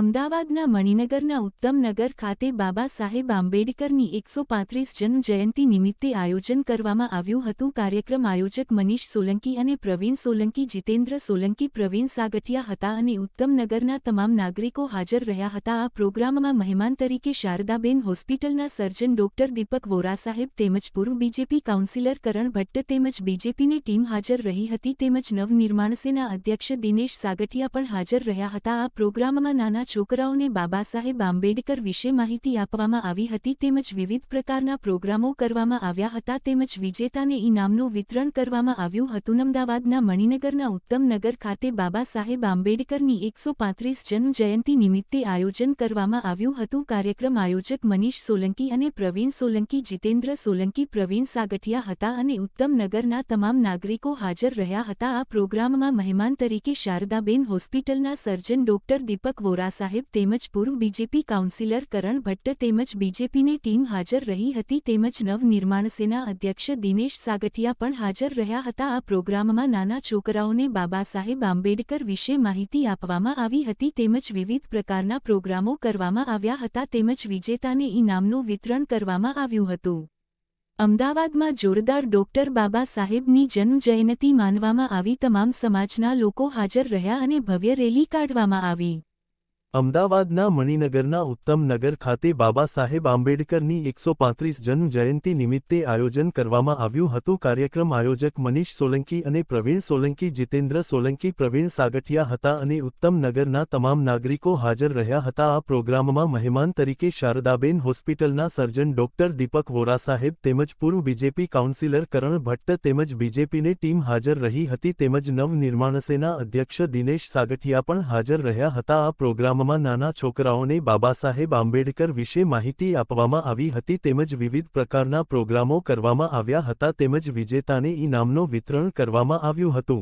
અમદાવાદના મણિનગરના ઉત્તમનગર ખાતે બાબા સાહેબ આંબેડકરની 135 જન્મજયંતિ નિમિત્તે આયોજન કરવામાં આવ્યું હતું। કાર્યક્રમ આયોજક મનીષ સોલંકી અને પ્રવીણ સોલંકી, જીતેન્દ્ર સોલંકી, પ્રવીણ સાગઠિયા હતા અને ઉત્તમનગરના તમામ નાગરિકો હાજર રહ્યા હતા। આ પ્રોગ્રામમાં મહેમાન તરીકે શારદાબેન હોસ્પિટલના સર્જન ડોક્ટર દીપક વોરા સાહેબ તેમજ પૂર્વ બીજેપી કાઉન્સિલર કરણ ભટ્ટ તેમજ બીજેપીની ટીમ હાજર રહી હતી તેમજ નવનિર્માણ સેના અધ્યક્ષ દિનેશ સાગઠિયા પણ હાજર રહ્યા હતા। આ પ્રોગ્રામમાં નાના છોકરાઓને બાબા સાહેબ આંબેડકર વિશે માહિતી આપવામાં આવી હતી તેમજ વિવિધ પ્રકારના પ્રોગ્રામો કરવામાં આવ્યા હતા તેમજ વિજેતાને ઇનામનું વિતરણ કરવામાં આવ્યું હતું। અમદાવાદના મણિનગરના ઉત્તમનગર ખાતે બાબા સાહેબ આંબેડકરની 135 જન્મજયંતિ નિમિત્તે આયોજન કરવામાં આવ્યું હતું। કાર્યક્રમ આયોજક મનીષ સોલંકી અને પ્રવીણ સોલંકી, જીતેન્દ્ર સોલંકી, પ્રવીણ સાગઠિયા હતા અને ઉત્તમનગરના તમામ નાગરિકો હાજર રહ્યા હતા। આ પ્રોગ્રામમાં મહેમાન તરીકે શારદાબેન હોસ્પિટલના સર્જન ડોક્ટર દીપક વોરા સાહેબ તેમજ પૂર્વ બીજેપી કાઉન્સિલર કરણ ભટ્ટ તેમજ બીજેપીની ટીમ હાજર રહી હતી તેમજ નવનિર્માણ સેના અધ્યક્ષ દિનેશ સાગઠિયા પણ હાજર રહ્યા હતા। આ પ્રોગ્રામમાં નાના છોકરાઓને બાબા સાહેબ આંબેડકર વિશે માહિતી આપવામાં આવી હતી તેમજ વિવિધ પ્રકારના પ્રોગ્રામો કરવામાં આવ્યા હતા તેમજ વિજેતાને ઇનામનું વિતરણ કરવામાં આવ્યું હતું। અમદાવાદમાં જોરદાર ડોક્ટર બાબા સાહેબની જન્મજયંતિ માનવામાં આવી। તમામ સમાજના લોકો હાજર રહ્યા અને ભવ્ય રેલી કાઢવામાં આવી। અમદાવાદના મણિનગરના ઉત્તમનગર ખાતે બાબા સાહેબ આંબેડકરની 135 જન્મજયંતિ નિમિત્તે આયોજન કરવામાં આવ્યું હતું। કાર્યક્રમ આયોજક મનીષ સોલંકી અને પ્રવીણ સોલંકી, જીતેન્દ્ર સોલંકી, પ્રવીણ સાગઠિયા હતા અને ઉત્તમનગરના તમામ નાગરિકો હાજર રહ્યા હતા। આ પ્રોગ્રામમાં મહેમાન તરીકે શારદાબેન હોસ્પિટલના સર્જન ડોક્ટર દીપક વોરા સાહેબ તેમજ પૂર્વ બીજેપી કાઉન્સિલર કરણ ભટ્ટ તેમજ બીજેપીની ટીમ હાજર રહી હતી તેમજ નવનિર્માણ સેના અધ્યક્ષ દિનેશ સાગઠિયા પણ હાજર રહ્યા હતા। આ પ્રોગ્રામ નાના છોકરાઓને બાબા સાહેબ આંબેડકર વિશે માહિતી આપવામાં આવી હતી તેમજ વિવિધ પ્રકારના પ્રોગ્રામો કરવામાં આવ્યા હતા તેમજ વિજેતાને ઇનામનું વિતરણ કરવામાં આવ્યું હતું।